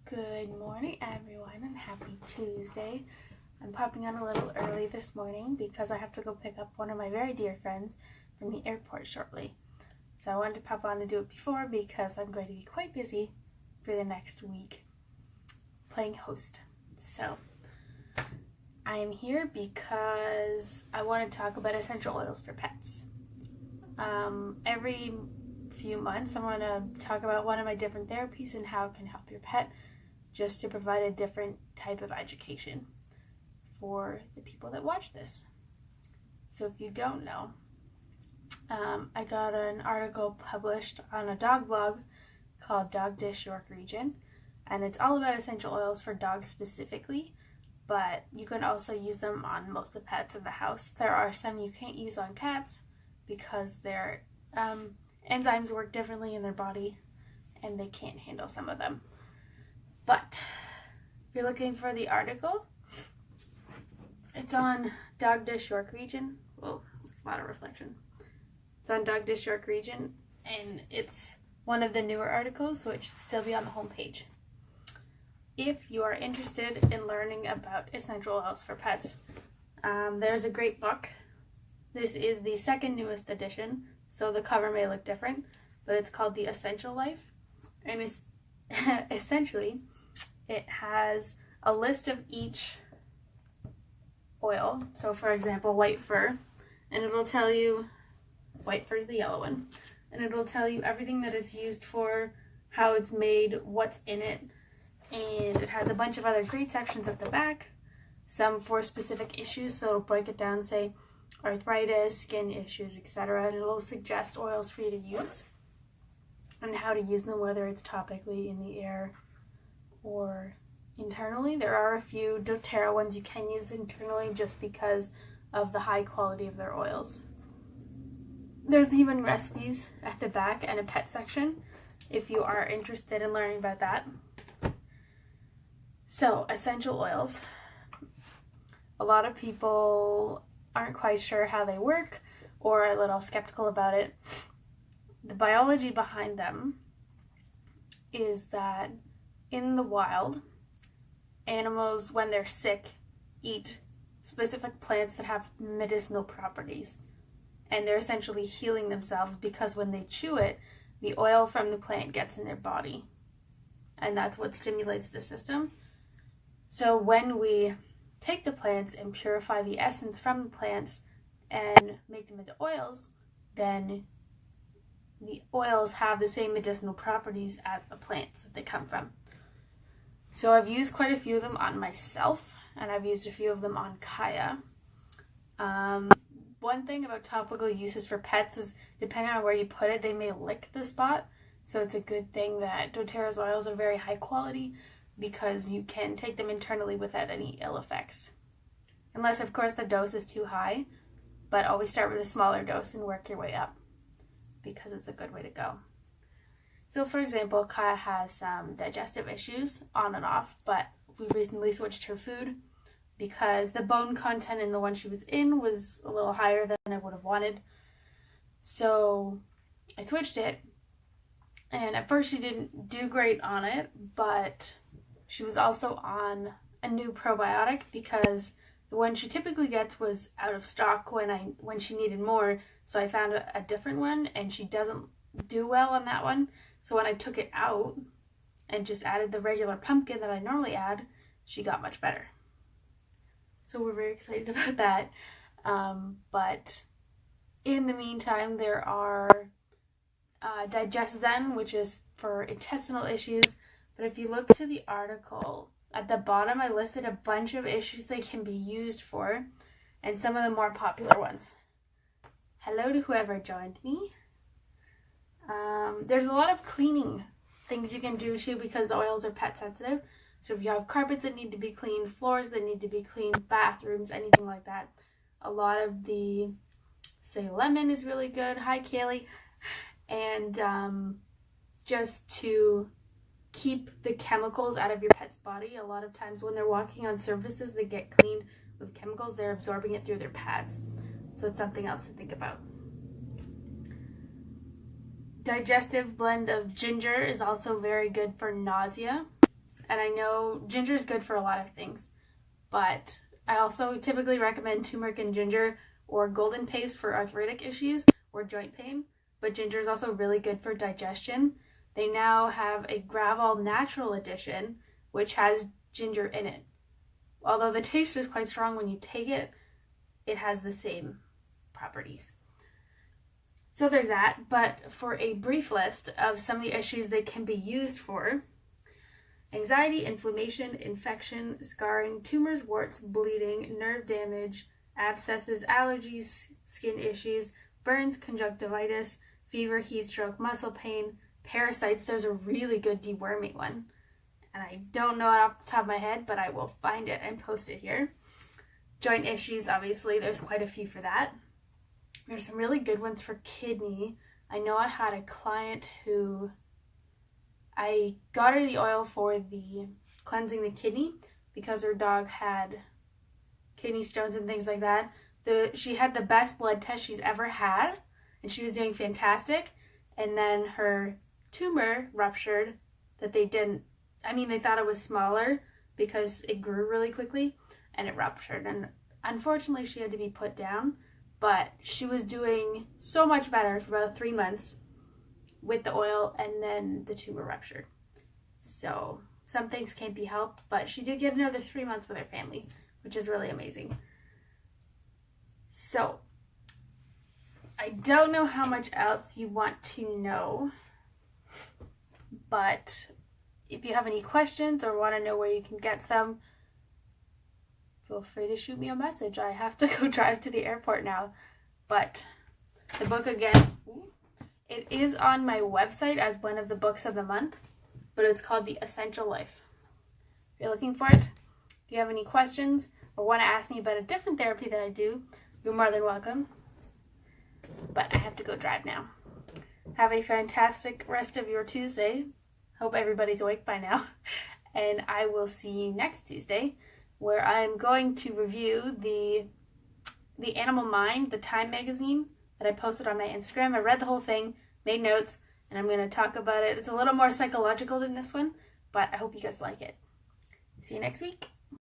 Good morning, everyone, and happy Tuesday. I'm popping on a little early this morning because I have to go pick up one of my very dear friends from the airport shortly. So I wanted to pop on and do it before because I'm going to be quite busy for the next week playing host. So I am here because I want to talk about essential oils for pets. Every few months I want to talk about one of my different therapies and how it can help your pet, just to provide a different type of education for the people that watch this. So if you don't know, I got an article published on a dog blog called Dog Dish York Region, and it's all about essential oils for dogs specifically, but you can also use them on most of the pets in the house. There are some you can't use on cats because their enzymes work differently in their body and they can't handle some of them. But if you're looking for the article, it's on Dog Dish York Region. Whoa, that's a lot of reflection. It's on Dog Dish York Region, and it's one of the newer articles, so it should still be on the homepage. If you are interested in learning about essential oils for pets, there's a great book. This is the second newest edition, so the cover may look different, but it's called The Essential Life, and it's essentially it has a list of each oil. So for example, white fur, and it'll tell you, white fur is the yellow one, and it'll tell you everything that it's used for, how it's made, what's in it, and it has a bunch of other great sections at the back, some for specific issues, so it'll break it down, say arthritis, skin issues, etc., and it'll suggest oils for you to use and how to use them, whether it's topically, in the air, or internally. There are a few doTERRA ones you can use internally just because of the high quality of their oils. There's even recipes at the back and a pet section if you are interested in learning about that. So, essential oils. A lot of people aren't quite sure how they work or are a little skeptical about it. The biology behind them is that in the wild, animals, when they're sick, eat specific plants that have medicinal properties, and they're essentially healing themselves because when they chew it, the oil from the plant gets in their body, and that's what stimulates the system. So when we take the plants and purify the essence from the plants and make them into oils, then the oils have the same medicinal properties as the plants that they come from. So I've used quite a few of them on myself, and I've used a few of them on Kaya. One thing about topical uses for pets is, depending on where you put it, they may lick the spot. So it's a good thing that doTERRA's oils are very high quality, because you can take them internally without any ill effects. Unless, of course, the dose is too high, but always start with a smaller dose and work your way up, because it's a good way to go. So for example, Kaya has some digestive issues on and off, but we recently switched her food because the bone content in the one she was in was a little higher than I would have wanted. So I switched it, and at first she didn't do great on it, but she was also on a new probiotic because the one she typically gets was out of stock when she needed more, so I found a different one, and she doesn't do well on that one. So when I took it out and just added the regular pumpkin that I normally add, she got much better. So we're very excited about that. But in the meantime, there are DigestZen, which is for intestinal issues. But if you look to the article, at the bottom I listed a bunch of issues they can be used for, and some of the more popular ones. Hello to whoever joined me. There's a lot of cleaning things you can do too, because the oils are pet sensitive. So if you have carpets that need to be cleaned, floors that need to be cleaned, bathrooms, anything like that, a lot of the, say, lemon is really good. Hi, Kaylee. And just to keep the chemicals out of your pet's body. A lot of times when they're walking on surfaces that get cleaned with chemicals, they're absorbing it through their pads. So it's something else to think about. Digestive blend of ginger is also very good for nausea. and I know ginger is good for a lot of things, but I also typically recommend turmeric and ginger or golden paste for arthritic issues or joint pain, but ginger is also really good for digestion. They now have a Gravol Natural Edition, which has ginger in it. Although the taste is quite strong when you take it, it has the same properties. So there's that, but for a brief list of some of the issues they can be used for: anxiety, inflammation, infection, scarring, tumors, warts, bleeding, nerve damage, abscesses, allergies, skin issues, burns, conjunctivitis, fever, heat stroke, muscle pain, parasites. There's a really good deworming one, and I don't know it off the top of my head, but I will find it and post it here. Joint issues, obviously, there's quite a few for that. There's some really good ones for kidney. I know I had a client who I got her the oil for the cleansing the kidney because her dog had kidney stones and things like that. She had the best blood test she's ever had, and she was doing fantastic. And then her tumor ruptured that they thought it was smaller because it grew really quickly, and it ruptured. And unfortunately, she had to be put down. But she was doing so much better for about 3 months with the oil, and then the tumor ruptured. So some things can't be helped, but she did get another 3 months with her family, which is really amazing. So I don't know how much else you want to know, but if you have any questions or want to know where you can get some, feel free to shoot me a message. I have to go drive to the airport now. But the book, again, it is on my website as one of the books of the month, but it's called The Essential Life. If you're looking for it, if you have any questions or want to ask me about a different therapy that I do, you're more than welcome. But I have to go drive now. Have a fantastic rest of your Tuesday. Hope everybody's awake by now. And I will see you next Tuesday, where I'm going to review the Animal Mind, the Time magazine that I posted on my Instagram. I read the whole thing, made notes, and I'm going to talk about it. It's a little more psychological than this one, but I hope you guys like it. See you next week.